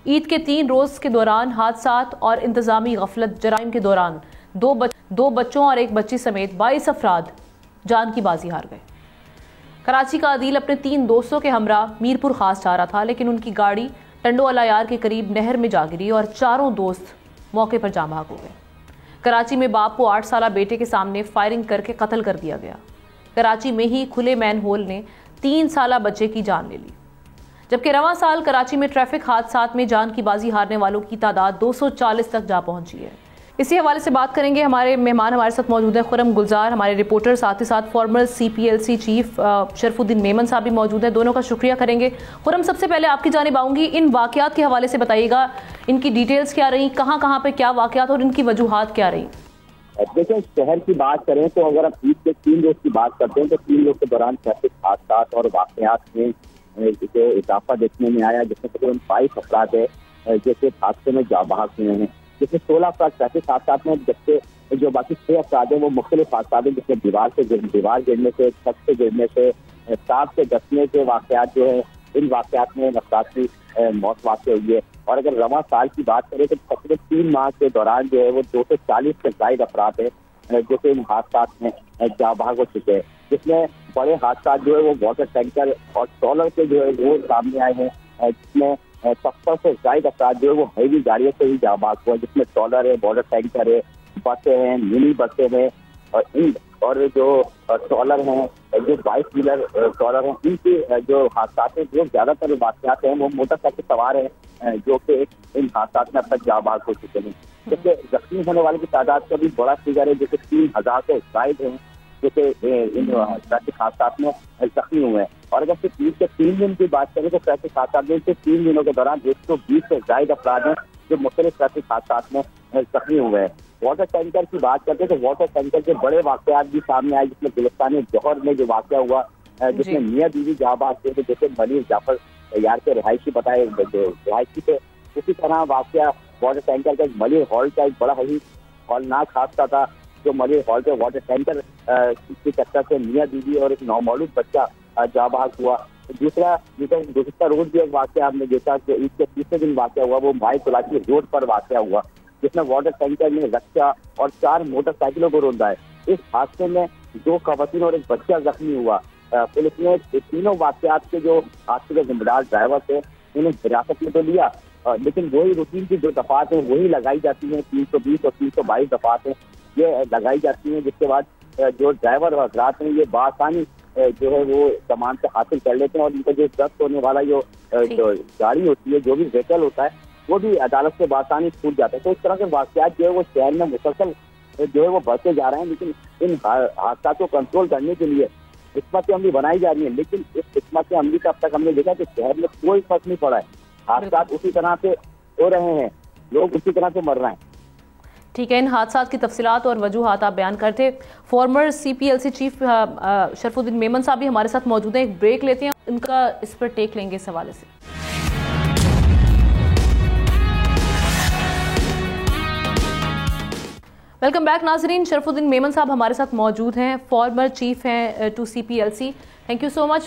ईद के 3 रोज के दौरान हादसात और इंतजामी गफलत जराइम के दौरान दो बच्चों और एक बच्ची समेत 22 अफराद जान की बाजी हार गए। कराची का आदिल अपने 3 दोस्तों के हमरा मीरपुर खास जा रहा था, लेकिन उनकी गाड़ी टंडो अलायार के करीब नहर में जा गिरी और चारों दोस्त मौके पर जाँ भाग हो गए। कराची में बाप को 8 साला बेटे के सामने फायरिंग करके कत्ल कर दिया गया। कराची में ही खुले मैन होल ने 3 साला बच्चे की जान ले ली। जबकि रवां साल कराची में ट्रैफिक हादसात में जान की बाजी हारने वालों की तादाद 240 तक जा पहुंची है। इसी हवाले से बात करेंगे। हमारे मेहमान हमारे साथ मौजूद हैं खुरम गुलजार, हमारे रिपोर्टर, साथ ही साथ former CPLC chief Sharfuddin Memon sahab भी मौजूद हैं। दोनों का शुक्रिया करेंगे। खुरम, सबसे पहले आपकी जानिब आऊँगी, इन वाक़यात के हवाले से बताइएगा, इनकी डिटेल्स क्या रही, कहाँ पे क्या वाक़यात और इनकी वजूहात क्या रही? देखिए, शहर की बात करें तो अगर आप ईद के 3 रोज की बात करते हैं तो 3 रोज के दौरान ट्रैफिक हादसात और वाक़यात में जो इजाफा देखने में आया, जिसमें तकरीबन 22 अफराद है जैसे हादसे में जा बहक हुए हैं। जिसमें 16 अफराद ट्रैफिक हादसा में, जबकि जो बाकी 6 अफराद हैं वो मुख्तलिफ हादसा हैं, जिसमें दीवार गिरने से, छत से गिरने से, तार से धंसने के वाकयात जो है, इन वाकयात में अफराद की मौत वाक़ हुई है। और अगर रवां साल की बात करें तो तकरीबन 3 माह के दौरान जो है वो 240 से ज़ायद अफराद हैं जो कि इन हादसा में जाँ बहक हो चुके हैं, जिसमें बड़े हादसा जो है वो वाटर टैंकर और ट्रॉलर के जो है वो सामने आए हैं, जिसमें 70 से ज़ायद अफराद जो है वो हैवी गाड़ियों से ही जाँ बहक हुआ, जिसमें ट्रॉलर है, वाटर टैंकर है, बसें हैं, मिनी बसें हैं, और जो ट्रॉलर हैं, जो 22 व्हीलर ट्रॉलर हैं, इनके जो हादसा हैं, जो ज़्यादातर वाक़यात हैं वो मोटरसाइकिल सवार हैं जो कि इन हादसा में अब तक जाँ बहक हो चुके हैं। जबकि जख्मी होने वाले की तादाद का भी बड़ा फिगर है, जो कि 3000 से ज़ायद हैं जो कि इन ट्रैफिक हादसा में जख्मी हुए हैं। और अगर सिर्फ 3 दिन की बात करें तो ट्रैफिक हादसा में सिर्फ 3 दिनों के दौरान 120 से ज़ायद अफराद हैं जो मुख्तलिफ ट्रैफिक हादसा में जख्मी हुए हैं। वाटर टैंकर की बात करते हैं तो वाटर टैंकर के बड़े वाकयात भी सामने आए, जिसमें गुलिस्तान जौहर में जो वाकया हुआ, जिसमें मियाँ बीवी जाँ बहक हुए, जैसे मलिक जाफर यार के रिहायशी बताए रिहायशी थे, उसी तरह वाकया वाटर टैंकर का मलिक हॉल का एक बड़ा ही हौलनाक हादसा था, जो मलिक हॉल के वाटर टैंकर की टक्कर से मियाँ बीवी और एक नौमौलूद बच्चा जाँ बहक हुआ। दूसरा गुज़िश्ता रोज भी एक वाकया हमने देखा कि ईद के तीसरे दिन वाकया हुआ, वो माई तलाशी रोड पर वाकया हुआ, जिसमें वाटर टैंकर ने रक्षा और 4 मोटरसाइकिलों को रौंदा है। इस हादसे में 2 खवातीन और एक बच्चा जख्मी हुआ। पुलिस ने तीनों वाकयात के जो हादसे के जिम्मेदार ड्राइवर थे उन्हें हिरासत में तो लिया, लेकिन वही रूटीन की जो दफात हैं वही लगाई जाती हैं, 320 और 322 दफात हैं ये लगाई जाती हैं, जिसके बाद जो ड्राइवर और हजरात हैं ये बआसानी जो है वो सामान से हासिल कर लेते हैं, और इनका जो जब्त होने वाला जो गाड़ी होती है, जो भी व्हीकल होता है, वो भी अदालत से बआसानी छूट जाता है। तो इस तरह के वाकयात जो है वो शहर में मुसलसल जो है वो बढ़ते जा रहे हैं, लेकिन इन हादसा को कंट्रोल करने के लिए हिकमत अमली बनाई जा रही है, लेकिन इस हिकमत अमली का अब तक हमने देखा कि शहर में कोई फर्क नहीं पड़ा है। हादसा उसी तरह से हो रहे हैं, लोग उसी तरह से मर रहे हैं। ठीक है, इन हादसा की तफसीलात और वजूहात आप बयान करते। Former CPLC chief Sharfuddin Memon sahab भी हमारे साथ मौजूद हैं। एक ब्रेक लेते हैं, उनका इस पर टेक लेंगे इस हवाले से। वेलकम बैक नाजरीन, शरफुद्दीन मेमन साहब हमारे साथ मौजूद हैं, फॉर्मर चीफ हैं to CPLC। Thank you so much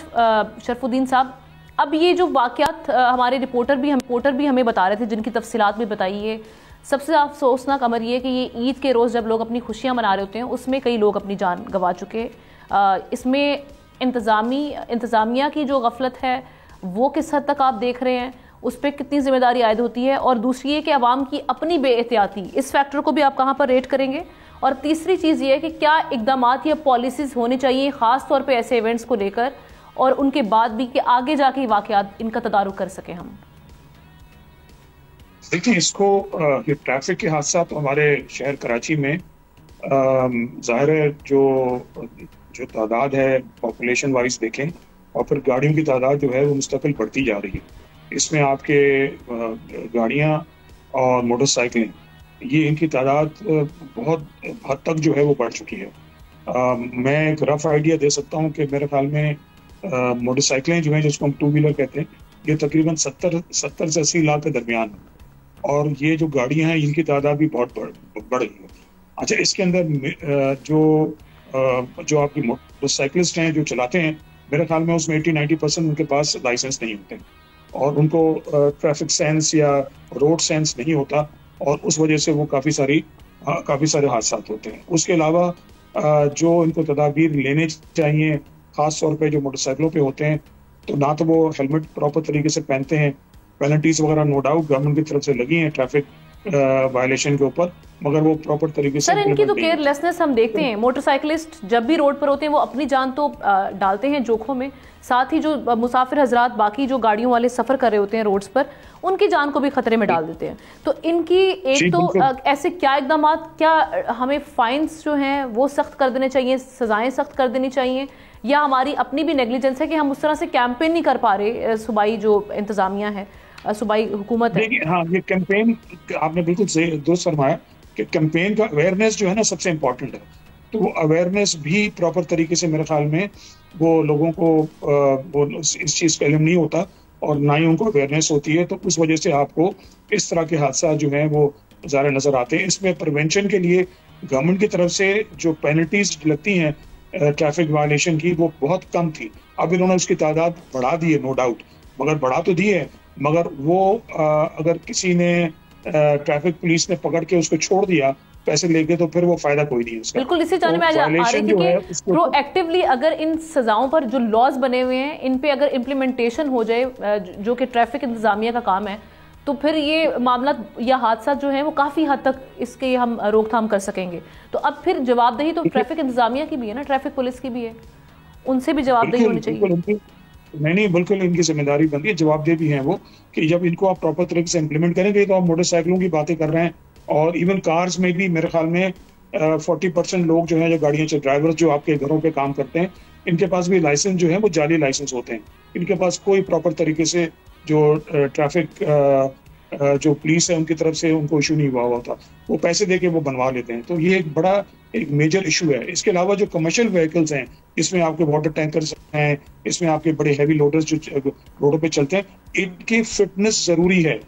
Sharfuddin sahab. अब ये जो वाकयात हमारे रिपोर्टर भी हमें बता रहे थे, जिनकी तफसीलात भी बताइए, सबसे अफसोसनाक अमर ये कि ये ईद के रोज़ जब लोग अपनी खुशियाँ मना रहे होते हैं उसमें कई लोग अपनी जान गंवा चुके। इसमें इंतज़ामिया की जो गफलत है वो किस हद तक आप देख रहे हैं, उस पर कितनी जिम्मेदारी आयद होती है, और दूसरी ये कि अवाम की अपनी बेएहतियाती, इस फैक्टर को भी आप कहाँ पर रेट करेंगे, और तीसरी चीज़ ये है कि क्या इकदाम या पॉलिसीज़ होनी चाहिए ख़ास तौर पर ऐसे इवेंट्स को लेकर और उनके बाद भी कि आगे जाके वाकयात इनका तदारुक कर सकें हम। देखिए, इसको ये ट्रैफिक के हादसा तो हमारे शहर कराची में ज़ाहिर है जो तादाद है पॉपुलेशन वाइज देखें और फिर गाड़ियों की तादाद जो है वो मुस्तकिल बढ़ती जा रही है। इसमें आपके गाड़ियाँ और मोटरसाइकिलें, ये इनकी तादाद बहुत हद तक जो है वो बढ़ चुकी है। मैं एक रफ आइडिया दे सकता हूँ कि मेरे ख्याल में मोटरसाइकिलें जो हैं, जिसको हम 2 व्हीलर कहते हैं, ये तकरीबन 70 से 80 लाख के दरमियान है, और ये जो गाड़ियां हैं इनकी तादाद भी बहुत बढ़ रही है। अच्छा, इसके अंदर जो आपकी मोटरसाइकिलिस्ट हैं जो चलाते हैं, मेरे ख्याल में उसमें 80-90% उनके पास लाइसेंस नहीं होते और उनको ट्रैफिक सेंस या रोड सेंस नहीं होता, और उस वजह से वो काफ़ी सारे हादसा होते हैं। उसके अलावा जो इनको तदाबीर लेने चाहिए, ख़ास तौर पे जो मोटरसाइकिलों पे होते हैं, तो ना तो वो हेलमेट प्रॉपर तरीके से पहनते हैं, पेनल्टीज वगैरह नो डाउट गवर्नमेंट की तरफ से लगी हैं ट्रैफिक वायलेशन के ऊपर, मगर वो प्रॉपर तरीके से। सर, इनकी तो केयरलेसनेस हम देखते हैं। मोटरसाइकिलिस्ट जब भी रोड पर होते हैं वो अपनी जान तो डालते हैं जोखों में, साथ ही जो मुसाफिर हजरात बाकी जो गाड़ियों वाले सफर कर रहे होते हैं रोड्स पर, उनकी जान को भी खतरे में डाल देते हैं। तो इनकी एक तो ऐसे क्या इकदाम, क्या हमें फाइन्स जो हैं वो सख्त कर देने चाहिए, सजाएं सख्त कर देनी चाहिए, या हमारी अपनी भी नेग्लिजेंस है कि हम उस तरह से कैंपेन नहीं कर पा रहे, सूबाई जो इंतजामिया है, सूबाई हुकूमत है? हाँ, ये कैंपेन आपने बिल्कुल सही दुरुस्त फरमाया कि कैंपेन का अवेयरनेस जो है ना सबसे इम्पोर्टेंट है। तो वो अवेयरनेस भी प्रॉपर तरीके से मेरे ख्याल में वो लोगों को वो इस चीज़ का इल्म नहीं होता और ना ही उनको अवेयरनेस होती है, तो उस वजह से आपको इस तरह के हादसा जो है वो ज़ाहिर नजर आते हैं। इसमें प्रिवेंशन के लिए गवर्नमेंट की तरफ से जो पेनल्टीज लगती हैं ट्रैफिक वायलेशन की, वो बहुत कम थी। अब इन्होंने उसकी तादाद बढ़ा दी है, नो डाउट, मगर बढ़ा तो दी है, मगर वो अगर किसी ने ट्रैफिक पुलिस ने पकड़ के उसको छोड़ दिया पैसे लेके, तो फिर वो फायदा कोई नहीं है उसका। बिल्कुल, इसी जाने में आ रही है कि प्रोएक्टिवली अगर इन सजाओं पर जो लॉज बने हुए हैं इन पे अगर इम्प्लीमेंटेशन हो जाए, जो कि ट्रैफिक इंतजामिया का काम है, तो फिर ये मामला या हादसा जो है वो काफी हद तक इसके हम रोकथाम कर सकेंगे। तो अब फिर जवाबदेही तो ट्रैफिक इंतजामिया की भी है ना, ट्रैफिक पुलिस की भी है, उनसे भी जवाबदेही होनी चाहिए। नहीं, बिल्कुल इनकी जिम्मेदारी बनती है, जवाबदेह भी हैं वो, कि जब इनको आप प्रॉपर तरीके से इम्प्लीमेंट करेंगे। तो आप मोटरसाइकिलों की बातें कर रहे हैं, और इवन कार्स में भी मेरे ख्याल में 40% लोग जो है, जो गाड़ियां ड्राइवर जो आपके घरों पे काम करते हैं, इनके पास भी लाइसेंस जो है वो जाली लाइसेंस होते हैं। इनके पास कोई प्रॉपर तरीके से जो ट्रैफिक जो पुलिस है उनकी तरफ से उनको इशू नहीं हुआ होता, वो पैसे देके वो बनवा लेते हैं। तो ये एक बड़ा एक मेजर इशू है। इसके अलावा जो कमर्शियल व्हीकल्स हैं, इसमें आपके वाटर टैंकर्स हैं, इसमें आपके बड़े हैवी लोडर्स जो रोडों पे चलते हैं, इनकी फिटनेस जरूरी है।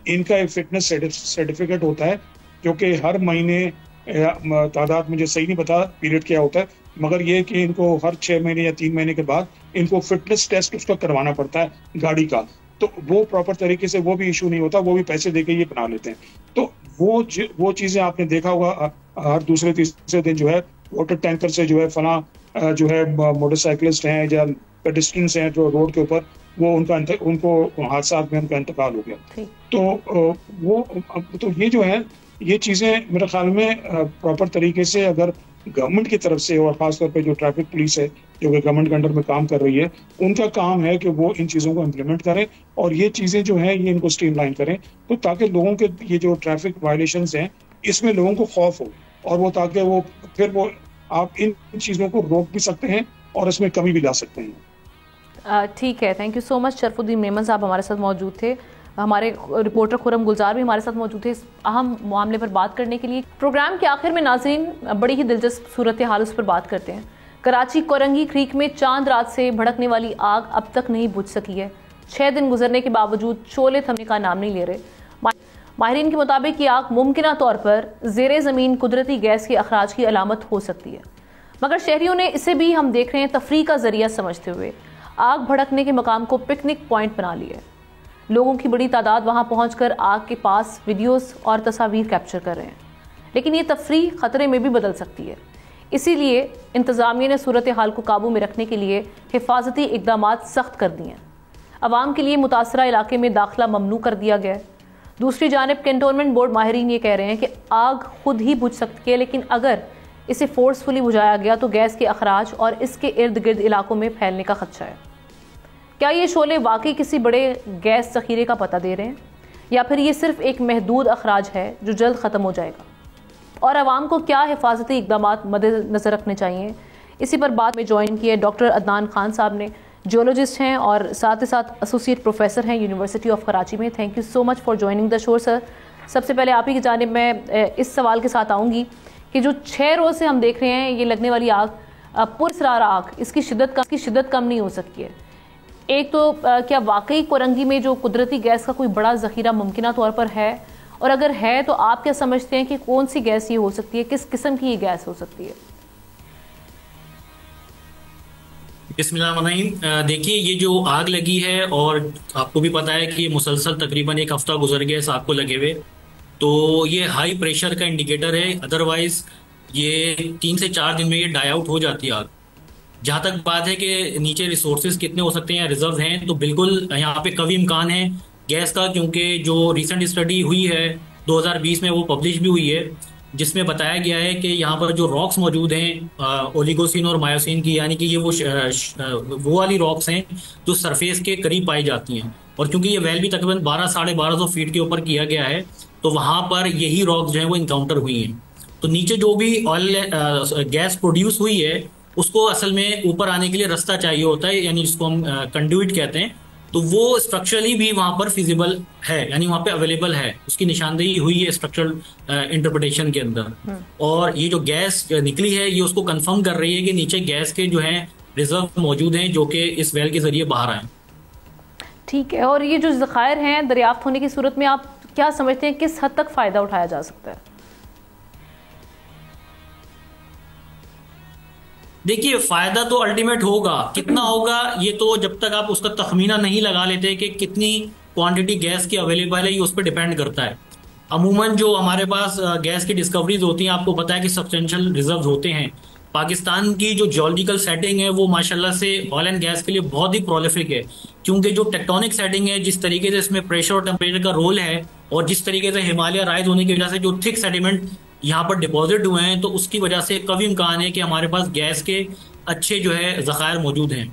इनका एक फिटनेस सर्टिफिकेट होता है जो कि हर महीने तादाद मुझे सही नहीं पता पीरियड क्या होता है, मगर ये कि इनको हर 6 महीने या 3 महीने के बाद इनको फिटनेस टेस्ट उसका करवाना पड़ता है गाड़ी का। तो वो प्रॉपर तरीके से वो भी इशू नहीं होता, वो भी पैसे देके ये बना लेते हैं। तो वो चीजें आपने देखा होगा, हर दूसरे तीसरे दिन जो है वाटर टैंकर से जो है फला जो है मोटरसाइकिलिस्ट हैं या पेडेस्ट्रियंस हैं जो रोड के ऊपर, वो उनको हादसा में उनका इंतकाल हो गया। तो ये जो है, ये चीजें मेरे ख्याल में प्रॉपर तरीके से अगर गवर्नमेंट की तरफ से, और खासतौर पे जो ट्रैफिक पुलिस है जो कि गवर्नमेंट के अंडर में काम कर रही है, उनका काम है कि वो इन चीज़ों को इम्प्लीमेंट करें और ये चीज़ें जो हैं ये इनको स्ट्रीमलाइन करें, तो ताकि लोगों के ये जो ट्रैफिक वायलेशंस हैं इसमें लोगों को खौफ हो, और वो ताकि वो फिर वो आप इन चीज़ों को रोक भी सकते हैं और इसमें कमी भी ला सकते हैं। ठीक है, thank you so much Sharfuddin Memon sahab हमारे साथ मौजूद थे। हमारे रिपोर्टर खुरम गुलजार भी हमारे साथ मौजूद थे इस अहम मामले पर बात करने के लिए। प्रोग्राम के आखिर में नाज़रीन बड़ी ही दिलचस्प सूरत हाल उस पर बात करते हैं। कराची कोरंगी क्रीक में चांद रात से भड़कने वाली आग अब तक नहीं बुझ सकी है। 6 दिन गुजरने के बावजूद शोले थमने का नाम नहीं ले रहे। माहिरीन के मुताबिक ये आग मुमकिना तौर पर ज़ेरे ज़मीन कुदरती गैस के अखराज की अलामत हो सकती है, मगर शहरियों ने इसे भी हम देख रहे हैं तफरीह का जरिया समझते हुए आग भड़कने के मकाम को पिकनिक पॉइंट बना लिया। लोगों की बड़ी तादाद वहां पहुंचकर आग के पास वीडियोस और तस्वीर कैप्चर कर रहे हैं, लेकिन ये तफरीह खतरे में भी बदल सकती है। इसीलिए इंतज़ामिया ने सूरत हाल को काबू में रखने के लिए हिफाजती इकदाम सख्त कर दिए हैं। अवाम के लिए मुतासरा इलाके में दाखिला ममनू कर दिया गया है। दूसरी जानब कैंटोनमेंट बोर्ड माहिरीन ये कह रहे हैं कि आग खुद ही बुझ सकती है, लेकिन अगर इसे फोर्सफुली बुझाया गया तो गैस के अखराज और इसके इर्द गिर्द इलाकों में फैलने का खदशा है। क्या ये शोले वाकई किसी बड़े गैस ज़ख़ीरे का पता दे रहे हैं, या फिर ये सिर्फ एक महदूद अखराज है जो जल्द ख़त्म हो जाएगा? और आवाम को क्या हिफाजती इकदाम मद्देनज़र रखने चाहिए, इसी पर बात में ज्वाइन किए डॉक्टर अदनान खान साहब ने। जियोलॉजिस्ट हैं और साथ ही साथ एसोसिएट प्रोफेसर हैं यूनिवर्सिटी ऑफ कराची में। Thank you so much for joining the show sir. सबसे पहले आप ही की जानिब मैं इस सवाल के साथ आऊँगी कि जो 6 रोज़ से हम देख रहे हैं ये लगने वाली आग, पुरस्रार आग, इसकी शिद्दत कम नहीं हो सकती है। एक तो क्या वाकई कोरंगी में जो कुदरती गैस का कोई बड़ा ज़ख़ीरा मुमकिना तौर पर है, और अगर है तो आप क्या समझते हैं कि कौन सी गैस ये हो सकती है, किस किस्म की ये गैस हो सकती है? बिस्मिल्लाह। देखिए, ये जो आग लगी है, और आपको भी पता है कि ये मुसलसल तकरीबन 1 हफ्ता गुजर गया इस आग को लगे हुए, तो ये हाई प्रेशर का इंडिकेटर है। अदरवाइज ये 3 से 4 दिन में ये डाई आउट हो जाती है आग। जहाँ तक बात है कि नीचे रिसोर्सेज कितने हो सकते हैं, रिजर्व हैं, तो बिल्कुल यहाँ पे कभी इम्कान है गैस का, क्योंकि जो रिसेंट स्टडी हुई है 2020 में वो पब्लिश भी हुई है, जिसमें बताया गया है कि यहाँ पर जो रॉक्स मौजूद हैं ओलिगोसिन और मायोसिन की, यानी कि ये वो वाली रॉक्स हैं जो सरफेस के करीब पाई जाती हैं। और क्योंकि ये वेल भी तकरीबन 1200-1250 फीट के ऊपर किया गया है, तो वहाँ पर यही रॉक्स जो है वो इनकाउंटर हुई हैं। तो नीचे जो भी ऑयल गैस प्रोड्यूस हुई है उसको असल में ऊपर आने के लिए रास्ता चाहिए होता है, यानी जिसको हम कंड्यूइट कहते हैं, तो वो स्ट्रक्चरली भी वहाँ पर फिजिबल है, यानी वहाँ पे अवेलेबल है, उसकी निशानदेही हुई है स्ट्रक्चरल इंटरप्रिटेशन के अंदर। और ये जो गैस निकली है ये उसको कंफर्म कर रही है कि नीचे गैस के जो है रिजर्व मौजूद हैं जो कि इस वेल के जरिए बाहर आए। ठीक है, और ये जो ज़खायर हैं दरियाफ्त होने की सूरत में आप क्या समझते हैं किस हद तक फ़ायदा उठाया जा सकता है? देखिए, फायदा तो अल्टीमेट होगा, कितना होगा ये तो जब तक आप उसका तखमीना नहीं लगा लेते कि कितनी क्वांटिटी गैस की अवेलेबल है, ये उस पर डिपेंड करता है। अमूमन जो हमारे पास गैस की डिस्कवरीज होती हैं, आपको पता है कि सब्सटेंशियल रिजर्व होते हैं। पाकिस्तान की जो जियोलॉजिकल सेटिंग है वो माशाल्लाह से ऑयल एंड गैस के लिए बहुत ही प्रोलिफिक है, क्योंकि जो टेक्टोनिक सेटिंग है, जिस तरीके से इसमें प्रेशर और टेम्परेचर का रोल है, और जिस तरीके से हिमालय राइज होने की वजह से जो थिक सेडिमेंट यहाँ पर डिपॉजिट हुए हैं, तो उसकी वजह से कभी इम्कान है कि हमारे पास गैस के अच्छे जो है ज़खायर मौजूद हैं।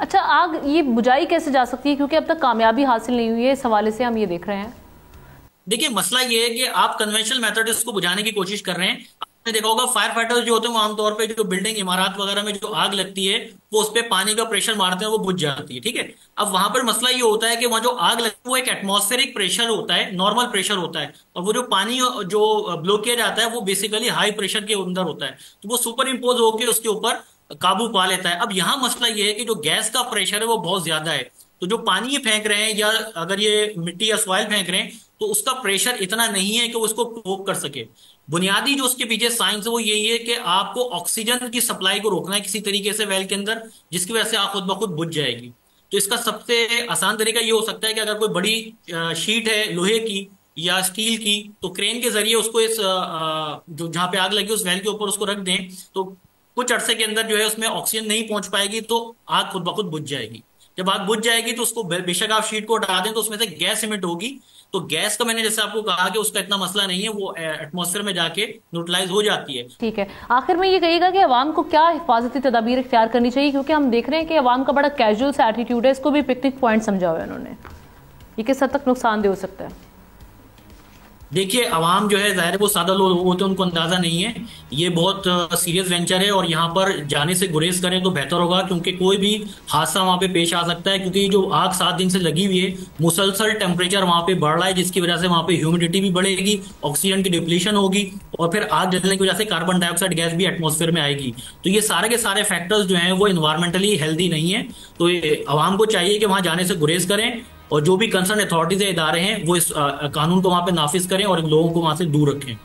अच्छा, आग ये बुझाई कैसे जा सकती है, क्योंकि अब तक कामयाबी हासिल नहीं हुई है, इस हवाले से हम ये देख रहे हैं। देखिए, मसला ये है कि आप कन्वेंशनल मेथड इसको बुझाने की कोशिश कर रहे हैं। आपने देखा होगा फायर फाइटर्स जो होते हैं वो आमतौर पे जो बिल्डिंग इमारत वगैरह में जो आग लगती है वो उस पर पानी का प्रेशर मारते हैं, वो बुझ जाती है, ठीक है। अब वहां पर मसला ये होता है कि वहां जो आग लगती है वो एक एटमॉस्फेरिक प्रेशर होता है, नॉर्मल प्रेशर होता है, और वो जो पानी जो ब्लो किया जाता है वो बेसिकली हाई प्रेशर के अंदर होता है, तो वो सुपर इम्पोज होकर उसके ऊपर काबू पा लेता है। अब यहाँ मसला ये है कि जो गैस का प्रेशर है वो बहुत ज्यादा है, तो जो पानी ये फेंक रहे हैं या अगर ये मिट्टी या सॉइल फेंक रहे हैं तो उसका प्रेशर इतना नहीं है कि वो उसको कोप कर सके। बुनियादी जो उसके पीछे साइंस है वो यही है कि आपको ऑक्सीजन की सप्लाई को रोकना है किसी तरीके से वेल के अंदर, जिसकी वजह से आग खुद ब खुद बुझ जाएगी। तो इसका सबसे आसान तरीका ये हो सकता है कि अगर कोई बड़ी शीट है लोहे की या स्टील की, तो क्रेन के जरिए उसको इस जो जहां पे आग लगी उस वेल के ऊपर उसको रख दें, तो कुछ अरसे के अंदर जो है उसमें ऑक्सीजन नहीं पहुंच पाएगी, तो आग खुद ब खुद बुझ जाएगी। जब आग बुझ जाएगी तो उसको बेशक आप शीट को हटा दें तो उसमें से गैस इमिट होगी, तो गैस का मैंने जैसे आपको कहा कि उसका इतना मसला नहीं है, वो एटमॉस्फेयर में जाके न्यूट्रलाइज हो जाती है। ठीक है, आखिर में ये कहिएगा कि अवाम को क्या हिफाजती तदाबीर इख्तियार करनी चाहिए, क्योंकि हम देख रहे हैं कि अवाम का बड़ा कैजुअल सा एटीट्यूड है, इसको भी पिकनिक पॉइंट समझा हुआ है उन्होंने, ये किस हद तक नुकसानदेह हो सकता है? देखिए, अवाम जो है ज़ाहिर है वो सादा लोग होते हैं, उनको अंदाज़ा नहीं है ये बहुत सीरियस वेंचर है, और यहाँ पर जाने से गुरेज करें तो बेहतर होगा, क्योंकि कोई भी हादसा वहाँ पे पेश आ सकता है। क्योंकि जो आग 7 दिन से लगी हुई है, मुसलसल टेम्परेचर वहाँ पे बढ़ रहा है, जिसकी वजह से वहाँ पे ह्यूमिडिटी भी बढ़ेगी, ऑक्सीजन की डिप्लीशन होगी, और फिर आग जलने की वजह से कार्बन डाइऑक्साइड गैस भी एटमॉस्फेयर में आएगी। तो ये सारे के सारे फैक्टर्स जो हैं वो इन्वायरमेंटली हेल्दी नहीं है। तो अवाम को चाहिए कि वहाँ जाने से गुरेज करें, और जो भी कंसर्न अथॉरिटीज या इदारे हैं वो इस कानून को वहाँ पे नाफिज करें और इन लोगों को वहाँ से दूर रखें।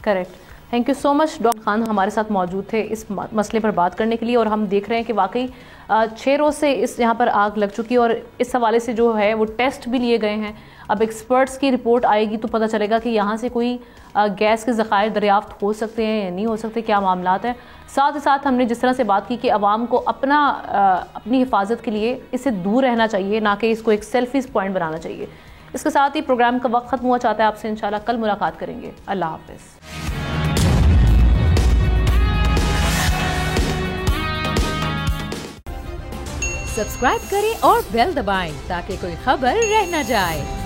Correct, thank you so much. Doctor Khan हमारे साथ मौजूद थे इस मसले पर बात करने के लिए, और हम देख रहे हैं कि वाकई 6 रोज़ से इस यहाँ पर आग लग चुकी है, और इस हवाले से जो है वो टेस्ट भी लिए गए हैं। अब एक्सपर्ट्स की रिपोर्ट आएगी तो पता चलेगा कि यहाँ से कोई गैस के ज़खायर दरियाफ्त हो सकते हैं या नहीं हो सकते, क्या मामलात हैं। साथ ही साथ हमने जिस तरह से बात की कि आवाम को अपनी हिफाजत के लिए इससे दूर रहना चाहिए, ना कि इसको एक सेल्फिश पॉइंट बनाना चाहिए। इसके साथ ही प्रोग्राम का वक्त खत्म हुआ चाहता है। आपसे इंशाल्लाह कल मुलाकात करेंगे। अल्लाह हाफ़िज़। सब्सक्राइब करें और बेल दबाएं ताकि कोई खबर रह न जाए।